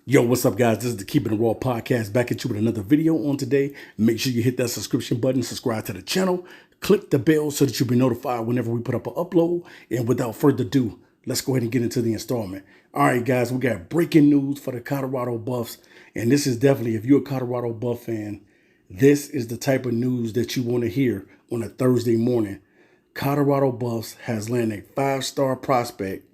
Yo, what's up, guys? This is the Keeping It Raw podcast back at you with another video on today. Make sure you hit that subscription button, subscribe to the channel, click the bell so that you'll be notified whenever we put up an upload. And without further ado, let's go ahead and get into the installment. All right, guys, we got breaking news for the Colorado Buffs. And this is definitely, if you're a Colorado Buff fan, this is the type of news that you want to hear on a Thursday morning. Colorado Buffs has landed a 5-star prospect,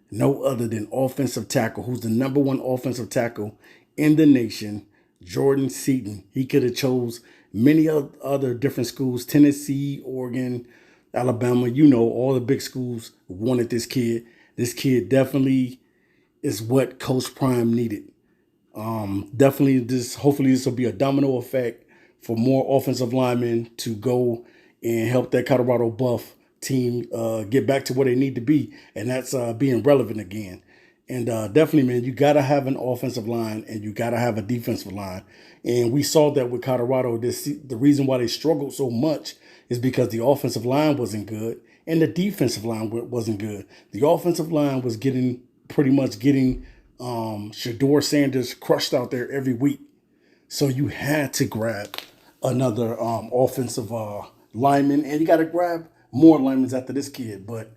no other than offensive tackle, who's the number one offensive tackle in the nation, Jordan Seaton. He could have chose many other different schools, Tennessee, Oregon, Alabama. You know, all the big schools wanted this kid. This kid definitely is what Coach Prime needed. Definitely hopefully this will be a domino effect for more offensive linemen to go and help that Colorado Buff team get back to where they need to be, and that's being relevant again. And definitely, man, you got to have an offensive line and you got to have a defensive line. And we saw that with Colorado. The reason why they struggled so much is because the offensive line wasn't good and the defensive line wasn't good. The offensive line was pretty much getting Shedeur Sanders crushed out there every week. So you had to grab another offensive lineman, and you got to grab more linemen after this kid. But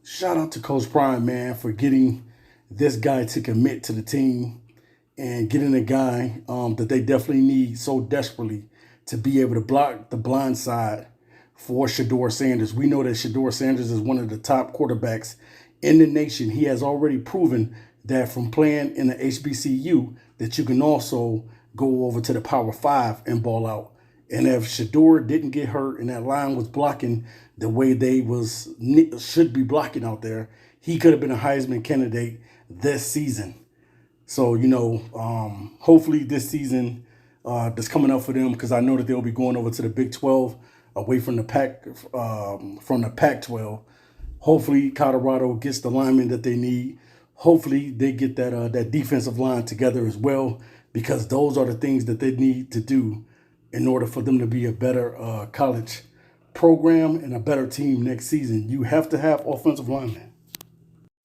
shout out to Coach Prime, man, for getting this guy to commit to the team and getting a guy that they definitely need so desperately to be able to block the blind side for Shedeur Sanders. We know that Shedeur Sanders is one of the top quarterbacks in the nation. He has already proven that from playing in the HBCU that you can also go over to the Power 5 and ball out. And if Shedeur didn't get hurt and that line was blocking the way they should be blocking out there, he could have been a Heisman candidate this season. So, hopefully this season that's coming up for them, because I know that they'll be going over to the Big 12 away from the Pac-12. Hopefully Colorado gets the linemen that they need. Hopefully they get that defensive line together as well, because those are the things that they need to do in order for them to be a better college program and a better team next season. You have to have offensive linemen.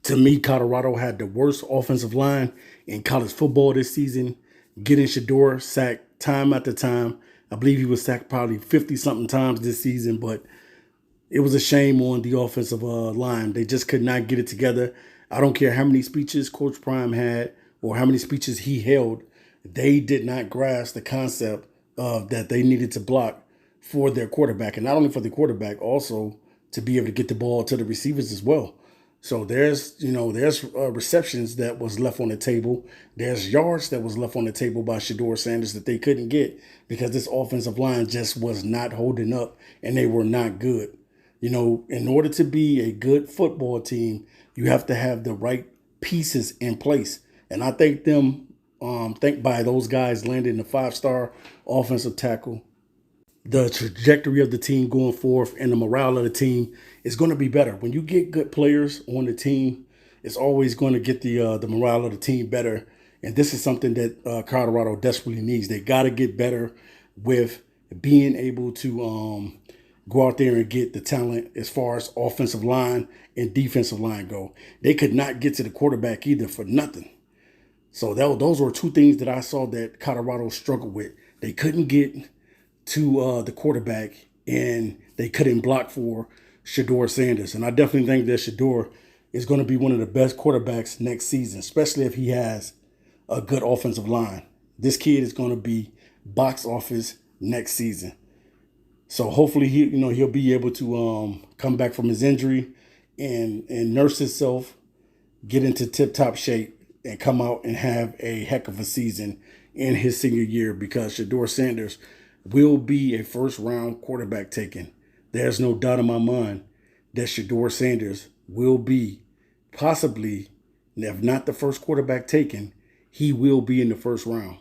To me, Colorado had the worst offensive line in college football this season, getting Shedeur sacked time after time. I believe he was sacked probably 50-something times this season, but it was a shame on the offensive line. They just could not get it together. I don't care how many speeches Coach Prime had or how many speeches he held. They did not grasp the concept of that they needed to block for their quarterback, and not only for the quarterback, also to be able to get the ball to the receivers as well. So there's receptions that was left on the table. There's yards that was left on the table by Shedeur Sanders that they couldn't get because this offensive line just was not holding up and they were not good. In order to be a good football team, you have to have the right pieces in place. And I think by those guys landing the 5-star offensive tackle, the trajectory of the team going forth and the morale of the team is going to be better. When you get good players on the team, it's always going to get the morale of the team better. And this is something that Colorado desperately needs. They got to get better with being able to go out there and get the talent as far as offensive line and defensive line go. They could not get to the quarterback either for nothing. So those were two things that I saw that Colorado struggled with. They couldn't get to the quarterback, and they couldn't block for Shedeur Sanders. And I definitely think that Shedeur is going to be one of the best quarterbacks next season, especially if he has a good offensive line. This kid is going to be box office next season. So hopefully he'll be able to come back from his injury and nurse himself, get into tip-top shape, and come out and have a heck of a season in his senior year, because Shedeur Sanders will be a first-round quarterback taken. There's no doubt in my mind that Shedeur Sanders will be possibly, if not the first quarterback taken, he will be in the first round.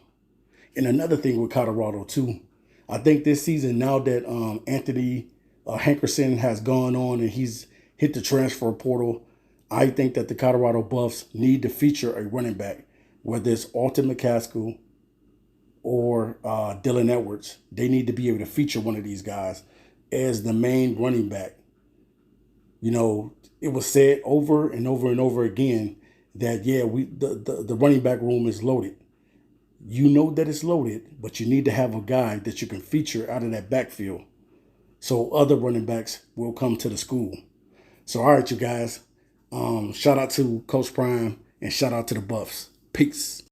And another thing with Colorado, too, I think this season, now that Anthony Hankerson has gone on and he's hit the transfer portal, I think that the Colorado Buffs need to feature a running back, whether it's Alton McCaskill or Dylan Edwards. They need to be able to feature one of these guys as the main running back. It was said over and over and over again that, yeah, the running back room is loaded. You know that it's loaded, but you need to have a guy that you can feature out of that backfield so other running backs will come to the school. So, all right, you guys. Shout out to Coach Prime and shout out to the Buffs. Peace.